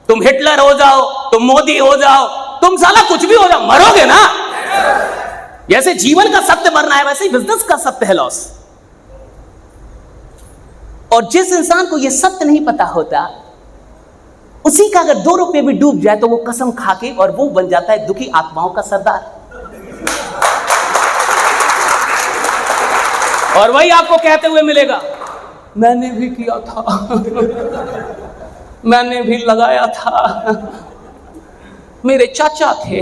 तुम हिटलर हो जाओ, तुम मोदी हो जाओ, तुम साला कुछ भी हो जाओ, मरोगे ना। जैसे जीवन का सत्य मरना है, वैसे ही बिजनेस का सत्य है लॉस। और जिस इंसान को यह सत्य नहीं पता होता, उसी का अगर 2 रुपए भी डूब जाए तो वो कसम खा के, और वो बन जाता है दुखी आत्माओं का सरदार। और वही आपको कहते हुए मिलेगा, मैंने भी किया था, मैंने भी लगाया था, मेरे चाचा थे।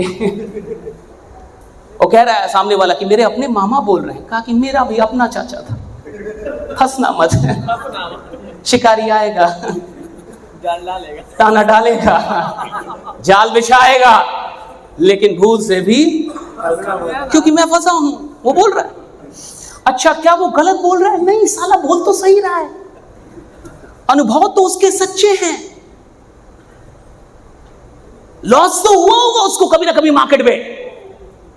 वो कह रहा है सामने वाला कि मेरे अपने मामा बोल रहे हैं। कहा कि मेरा भी अपना चाचा था। हंसना मत, शिकारी आएगा, ताना डालेगा, जाल बिछाएगा, लेकिन भूल से भी, क्योंकि मैं फंसा हूं। वो बोल रहा है, अच्छा क्या वो गलत बोल रहा है? नहीं साला, बोल तो सही रहा है, अनुभव तो उसके सच्चे हैं। लॉस तो हुआ होगा उसको कभी ना कभी मार्केट में।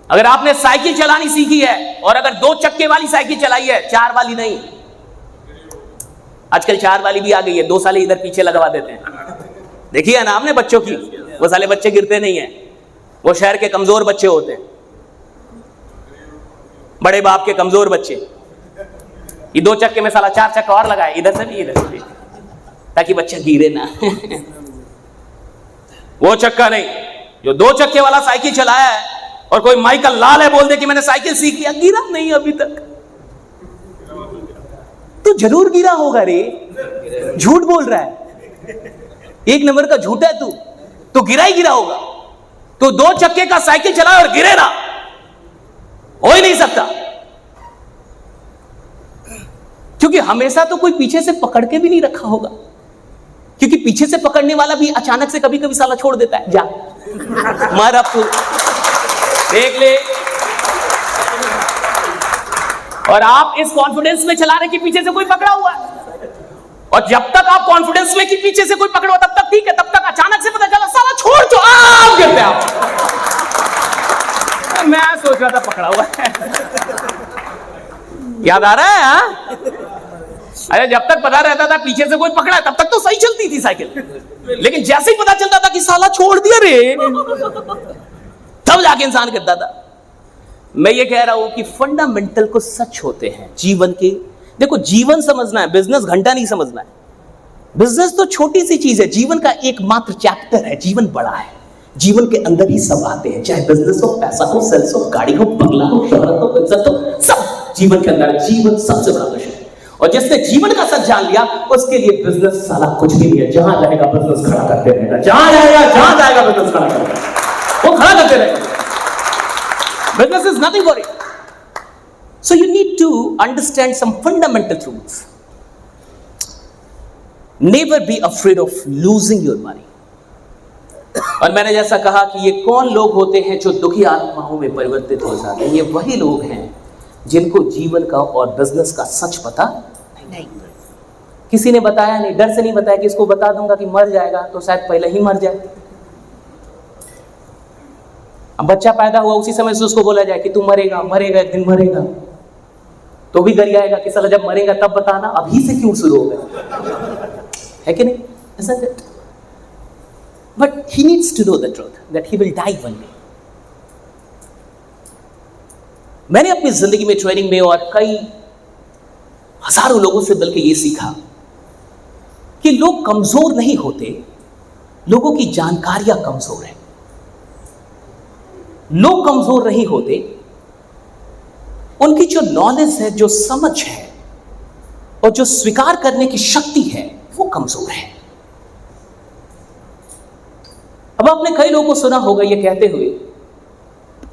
अगर आपने साइकिल चलानी सीखी है, और अगर 2 चक्के वाली साइकिल चलाई है, 4 वाली नहीं, आजकल 4 वाली भी आ गई है, 2 साले इधर पीछे लगवा देते हैं। देखिए ना आपने बच्चों की, वो साले बच्चे गिरते नहीं है, वो शहर के कमजोर बच्चे होते हैं, बड़े बाप के कमजोर बच्चे। ये 2 चक्के में साला 4 चक्का और लगाए, इधर से भी इधर से भी, ताकि बच्चा गिरे ना। वो चक्का नहीं, जो 2 चक्के वाला साइकिल चलाया है, और कोई माइकल लाल है बोल दे कि मैंने साइकिल सीख लिया, गिरा नहीं अभी तक। तो जरूर गिरा होगा रे, झूठ बोल रहा है, 1 नंबर का झूठा है तू, तो गिरा ही गिरा होगा। तो 2 चक्के का साइकिल चलाए और गिरे ना, हो ही नहीं सकता। क्योंकि हमेशा तो कोई पीछे से पकड़ के भी नहीं रखा होगा, क्योंकि पीछे से पकड़ने वाला भी अचानक से कभी कभी साला छोड़ देता है, जा मार अब तू देख ले। और आप इस कॉन्फिडेंस में चला रहे कि पीछे से कोई पकड़ा हुआ है, और जब तक आप कॉन्फिडेंस में कि पीछे से कोई पकड़ा हुआ, तब तक ठीक है, तब तक अचानक से पता चला साला छोड़ जो आप गिरते आप। मैं सोच रहा था पकड़ा हुआ है, याद आ रहा है? हाँ, अरे जब तक पता रहता था पीछे से कोई पकड़ा है, तब तक तो सही चलती थी साइकिल, लेकिन जैसे ही पता चलता था कि साला छोड़ दिया रे, तब जाके इंसान गिरता था। मैं ये कह रहा हूं कि फंडामेंटल को सच होते हैं जीवन के। देखो, जीवन समझना है, बिजनेस घंटा नहीं समझना है। बिजनेस तो छोटी सी चीज है, जीवन का एकमात्र चैप्टर है। जीवन बड़ा है, जीवन के अंदर ही सब आते हैं, चाहे बिजनेस हो, पैसा हो, सेल्स हो, गाड़ी हो, बंगला हो, शोहरत हो, इज्जत हो, सब जीवन के अंदर। जीवन सबसे बड़ा विषय है, और जिसने जीवन का सच जान लिया, उसके लिए बिजनेस साला कुछ भी नहीं है। जहां रहेगा बिजनेस खड़ा करते रहेगा, जहां जाएगा बिजनेस खड़ा करेगा, वो खड़ा करते रहेगा। Business is nothing for it. So you need to understand some fundamental truths. Never be afraid of losing your money. और मैंने जैसा कहा कि ये कौन लोग होते हैं जो दुखी आत्माओं में परिवर्तित हो जाते हैं? ये वही लोग हैं जिनको जीवन का और बिजनेस का सच पता नहीं। किसी ने बताया नहीं, डर से नहीं बताया कि इसको बता दूंगा कि मर जाएगा तो शायद पहले ही मर जाए। अब बच्चा पैदा हुआ, उसी समय से उसको बोला जाए कि तू मरेगा, एक दिन मरेगा, तो भी गरियाएगा आएगा कि साला जब मरेगा तब बताना, अभी से क्यों शुरू हो गया? है कि नहीं? Isn't it? But he needs to know the truth that he will die one day. मैंने अपनी जिंदगी में ट्रेनिंग में और कई हजारों लोगों से बल्कि ये सीखा कि लोग कमजोर नहीं होते, लोगों की जानकारियां कमजोर है। लोग कमजोर नहीं होते, उनकी जो नॉलेज है, जो समझ है और जो स्वीकार करने की शक्ति है, वो कमजोर है। अब आपने कई लोगों को सुना होगा ये कहते हुए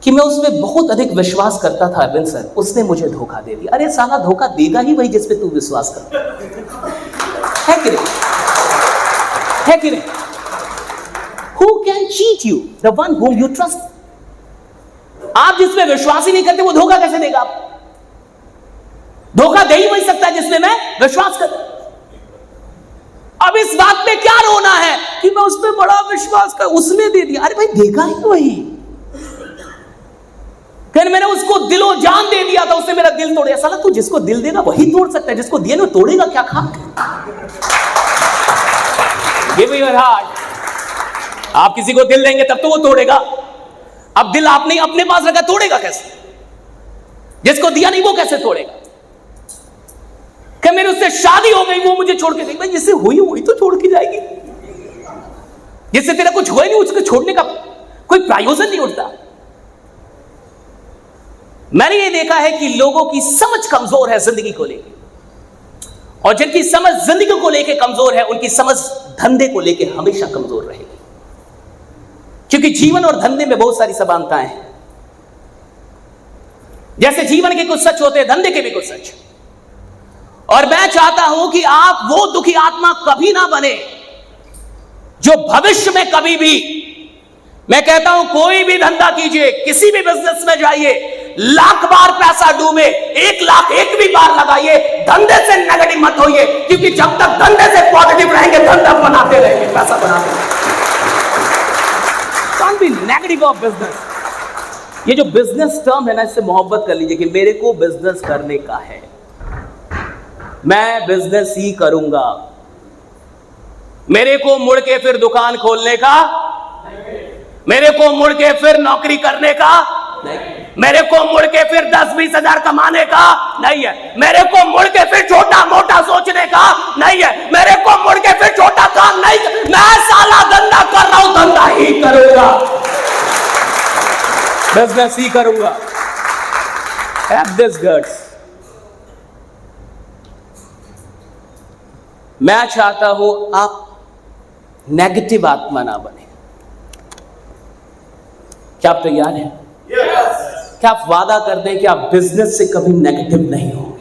कि मैं उसमें बहुत अधिक विश्वास करता था अरविंद सर, उसने मुझे धोखा दे दिया। अरे साला, धोखा देगा ही वही जिस पे तू विश्वास करता है कि नहीं? है कि नहीं? Who can cheat you? The one whom you trust. आप जिसमें विश्वास ही नहीं करते, वो धोखा कैसे देगा? आप धोखा दे ही वही सकता है जिसमें मैं विश्वास करता। अब इस बात में क्या रोना है कि मैं उसमें बड़ा विश्वास कर, उसने दे दिया। अरे भाई, देगा ही वही। फिर मैंने उसको दिलो जान दे दिया था, उसने मेरा दिल तोड़ दिया। साला, तू जिसको दिल देगा वही तोड़ सकता है, जिसको दिया ना तोड़ेगा क्या? खा Give me your heart. आप किसी को दिल देंगे तब तो वो तोड़ेगा। अब दिल आपने अपने पास रखा, तोड़ेगा कैसे? जिसको दिया नहीं वो कैसे तोड़ेगा? कि मेरे उससे शादी हो गई, वो मुझे छोड़ के गई। भाई जिससे हुई वही तो छोड़ के जाएगी। जिससे तेरा कुछ हुआ नहीं उसको छोड़ने का कोई प्रयोजन नहीं उठता। मैंने ये देखा है कि लोगों की समझ कमजोर है जिंदगी को लेकर, और जिनकी समझ जिंदगी को लेकर कमजोर है उनकी समझ धंधे को लेकर हमेशा कमजोर रहेगी। क्योंकि जीवन और धंधे में बहुत सारी समानताएं हैं। जैसे जीवन के कुछ सच होते हैं, धंधे के भी कुछ सच। और मैं चाहता हूं कि आप वो दुखी आत्मा कभी ना बने जो भविष्य में कभी भी, मैं कहता हूं कोई भी धंधा कीजिए, किसी भी बिजनेस में जाइए, लाख बार पैसा डूबे, 1 लाख एक भी बार लगाइए, धंधे से नेगेटिव मत होइए। क्योंकि जब तक धंधे से पॉजिटिव रहेंगे, धंधा बनाते रहेंगे, पैसा बनाते रहेंगे। Can't be negative of business। ये जो बिजनेस टर्म है ना, इससे मोहब्बत कर लीजिए कि मेरे को बिजनेस करने का है, मैं बिजनेस ही करूंगा। मेरे को मुड़ के फिर दुकान खोलने का, मेरे को मुड़ के फिर नौकरी करने का नहीं, मेरे को मुड़ के फिर 10-20 हजार कमाने का नहीं है, मेरे को मुड़ के फिर छोटा मोटा सोचने का नहीं है, मेरे को मुड़ के फिर छोटा काम नहीं। मैं साला धंधा कर रहा हूं, धंधा ही करूंगा, बिजनेस ही करूंगा। Have this guts। मैं चाहता हूं आप नेगेटिव आत्मा ना बने। क्या आप तैयार हैं? क्या आप वादा कर दें कि आप बिजनेस से कभी नेगेटिव नहीं हो?